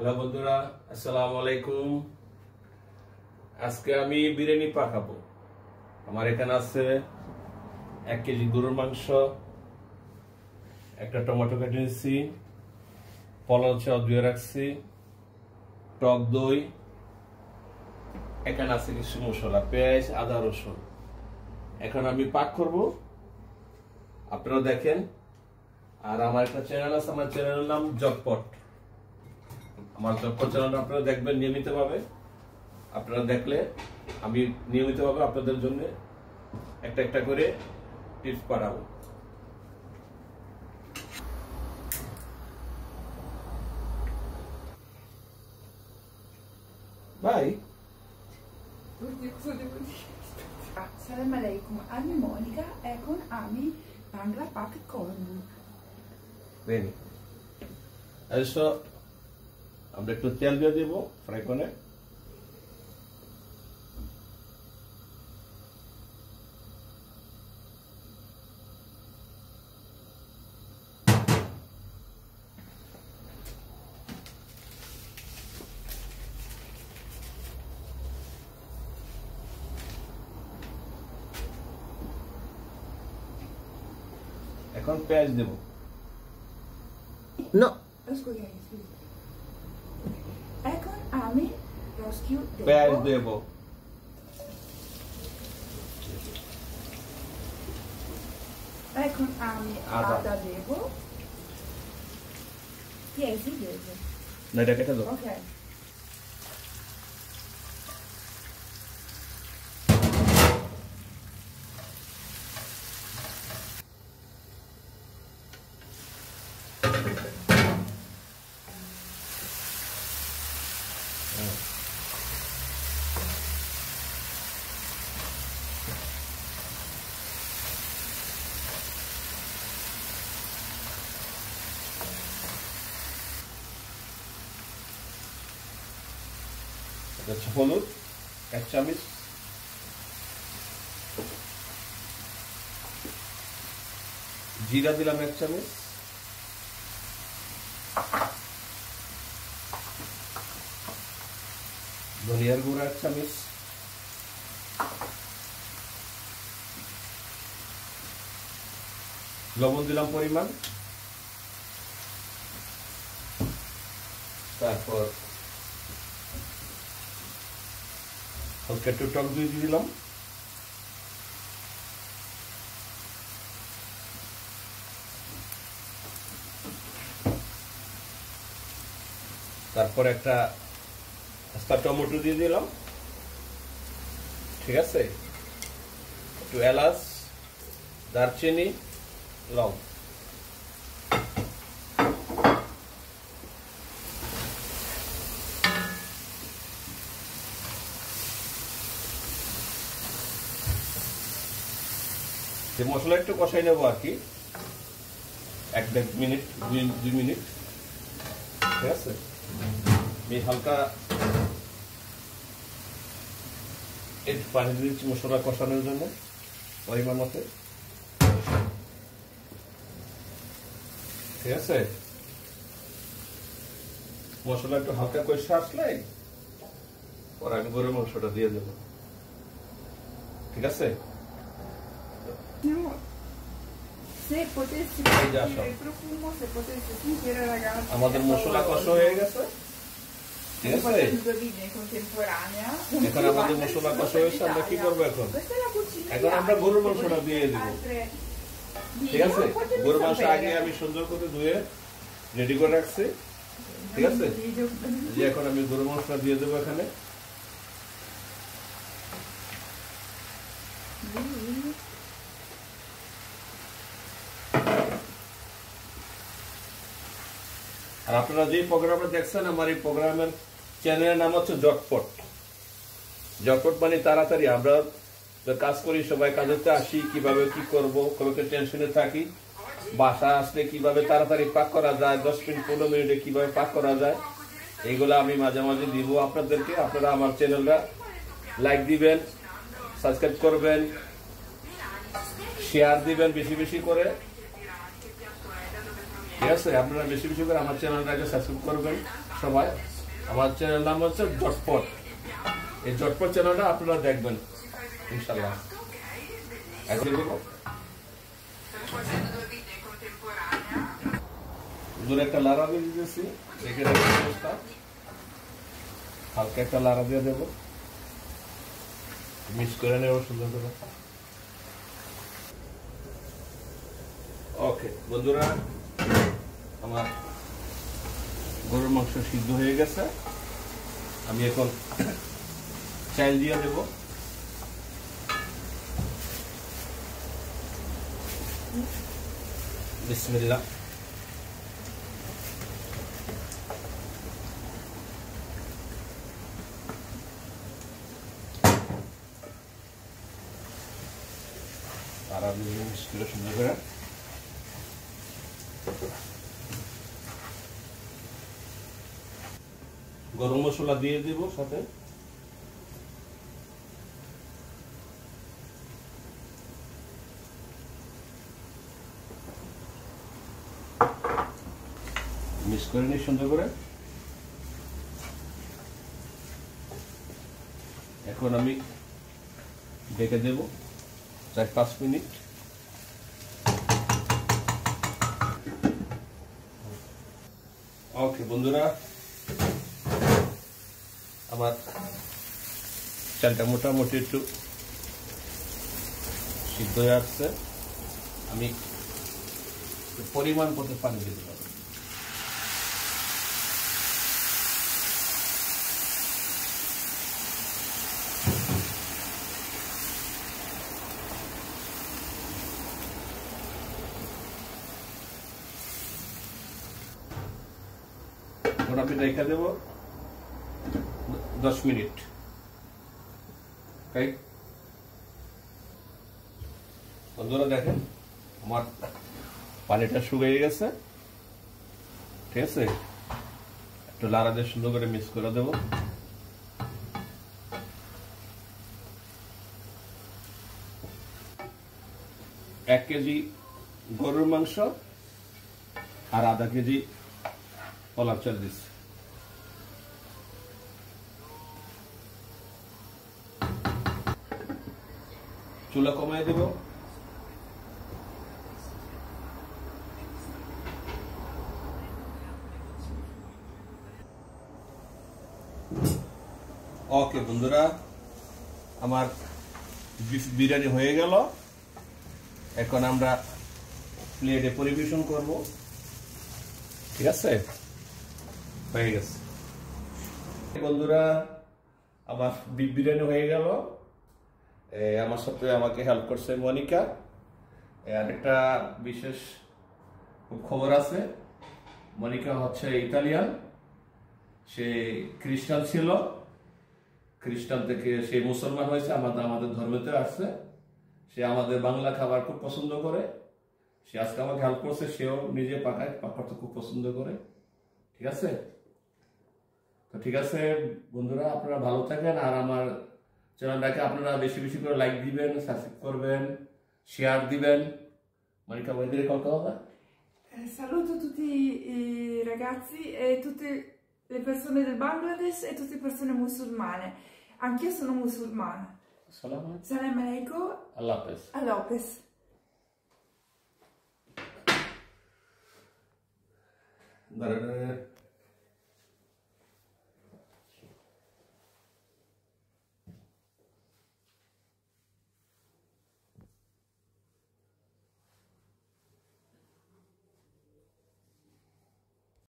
Hello বন্ধুরা, আসসালামু আলাইকুম। আজকে আমি বিরিয়ানি পাকাবো। আমার এখানে আছে 1 কেজি গরুর মাংস, একটা টমেটো কেটে নিচ্ছি, পোলাও চাল ধুয়ে রাখছি, টক দই, এখানে আছে কিছু মশলা, পেঁয়াজ, আদা, রসুন। এখন আমি পাক করব, আপনারা দেখেন। আর আমার একটা চ্যানেল আছে, আমার চ্যানেলের নাম জটপট। আমার জটপট চ্যানেলটা আপনারা দেখবেন নিয়মিতভাবে। আপনারা দেখলে আমি নিয়মিতভাবে আপনাদের জন্য একটা একটা করে টিপস পাঠাবো। ভাই, আসসালামু আলাইকুম, আমি মনিকা। এখন আমি বাংলা পাক করব। রেডি। আচ্ছা, আমরা একটু তেল দিয়ে দেব ফ্রাই প্যানে। এখন পেঁয়াজ দেব। No. এখন আমি রসকিউ দেব। পেঁয়াজ দেব। এখন আমি আদা দেব। পেঁয়াজ দেব। না, এটা কেটে দাও। ওকে। হলুদ 1 চামচ, জিরা দিলাম 1 চামচ, ধনিয়ার গুঁড়া 1 চামচ, লবণ দিলাম পরিমাণ, তারপর হালকা একটু টক দই দিয়ে দিলাম, তারপর একটা টমেটো দিয়ে দিলাম, ঠিক আছে, একটু এলাচ, দারচিনি, লং। মশলা একটু কষাই নেবো আর কি, 1-1.5 মিনিট, 2 মিনিট, ঠিক আছে। এই হালকা একটু পানি দিচ্ছি মশলা কষানোর জন্য পরিমাণ মতো, ঠিক আছে। মশলা একটু হালকা কষে আসলে পরে আমি গরুর মাংসটা দিয়ে দেবো, ঠিক আছে। Se potessi il profumo, se potessi sentire ragazzi. আমাদের মশলা কষা হয়ে গেছে, ঠিক আছে। Contemporanea. এখন আমাদের মশলা কষা হয়েছে, আমরা কি করবো এখন? এখন আমরা গরুর মাংসটা দিয়ে দিব, ঠিক আছে। গরুর মাংস আগে আমি সুন্দর করে ধুয়ে রেডি করে রাখছি, ঠিক আছে। যে এখন আমি গরুর মাংসটা দিয়ে দেবো এখানে। আর আপনারা যে প্রোগ্রামটা দেখছেন, আমার এই প্রোগ্রামের চ্যানেলের নাম হচ্ছে জটপট। জটপট মানে তাড়াতাড়ি। আমরা কাজ করি, সবাই কাজেতে আসি, কিভাবে কি করব, কবে টেনশনে থাকি, বাসা আসলে কিভাবে তাড়াতাড়ি পাক করা যায়, 10 মিনিট 15 মিনিটে কিভাবে পাক করা যায়, এইগুলো আমি মাঝে মাঝে দিব আপনাদেরকে। আপনারা আমার চ্যানেলটা লাইক দিবেন, সাবস্ক্রাইব করবেন, শেয়ার দিবেন বেশি বেশি করে, ঠিক আছে, আপনারা বেশি বেশি করে আমার চ্যানেলটাকে সাবস্ক্রাইব করবেন সবাই। আমার চ্যানেল নাম হচ্ছে জটপট। এই জটপট চ্যানেলটা আপনারা দেখবেন ইনশাল্লাহ। এখন দূরে একটা লাড়া দিয়ে দিতেছি, দেখে রাখবেন অবস্থা। হালকা একটা লাড়া দিয়ে দেবো, মিক্স করে নেব সুন্দর করে। ওকে বন্ধুরা, আমার গরুর মাংস সিদ্ধ হয়ে গেছে। আমি এখন চাল দিয়ে দেব। বিসমিল্লাহ। আর আমি মিক্স করে সুন্দর করে গরম মশলা দিয়ে দেব সাথে। মিক্স করে নিই সুন্দর করে। এখন আমি ঢেকে দেব 4-5 মিনিট। ওকে বন্ধুরা, আমার চালটা মোটামুটি একটু সিদ্ধ হয়ে আসছে। আমি পরিমাণ মতো পানি দিতে পারি। আমি রেখে দেব 10 মিনিট। বন্ধুরা দেখেন আমার পানিটা শুকিয়ে গেছে। ঠিক আছে, একটু লাড়া দিয়ে সুন্দর করে মিক্স করে দেব। এক কেজি গরুর মাংস আর আধা কেজি পোলাও চাল দিচ্ছি। চুলা কমাই দেব। ওকে বন্ধুরা, আমার বিরিয়ানি হয়ে গেল। এখন আমরা প্লেটে পরিবেশন করব। ঠিক আছে, হয়ে গেছে বন্ধুরা, আমার বিরিয়ানি হয়ে গেল। আমার সাথে আমাকে হেল্প করছে মনিকা। আরেকটা বিশেষ খবর আছে, মনিকা হচ্ছে ইতালিয়ান। সে খ্রিস্টান ছিল, খ্রিস্টান থেকে সে মুসলমান হয়েছে, আমাদের ধর্মেতে আসছে। সে আমাদের বাংলা খাবার খুব পছন্দ করে। সে আজকে আমাকে হেল্প করছে, সেও নিজে পাকায়, পাকাতে খুব পছন্দ করে। ঠিক আছে, তো ঠিক আছে বন্ধুরা, আপনারা ভালো থাকেন। আর আমার চ্যানেলটাকে আপনারা বেশি বেশি করে লাইক দিবেন, সাবস্ক্রাইব করবেন, শেয়ার দিবেন। Monika, vuoi dire qualcosa? Saluto tutti i ragazzi e tutte le persone del Bangladesh e tutte le persone musulmane. Anch'io sono musulmana. Salam alaikum. Allah Hafiz. Allah Hafiz. Da, da, da, da.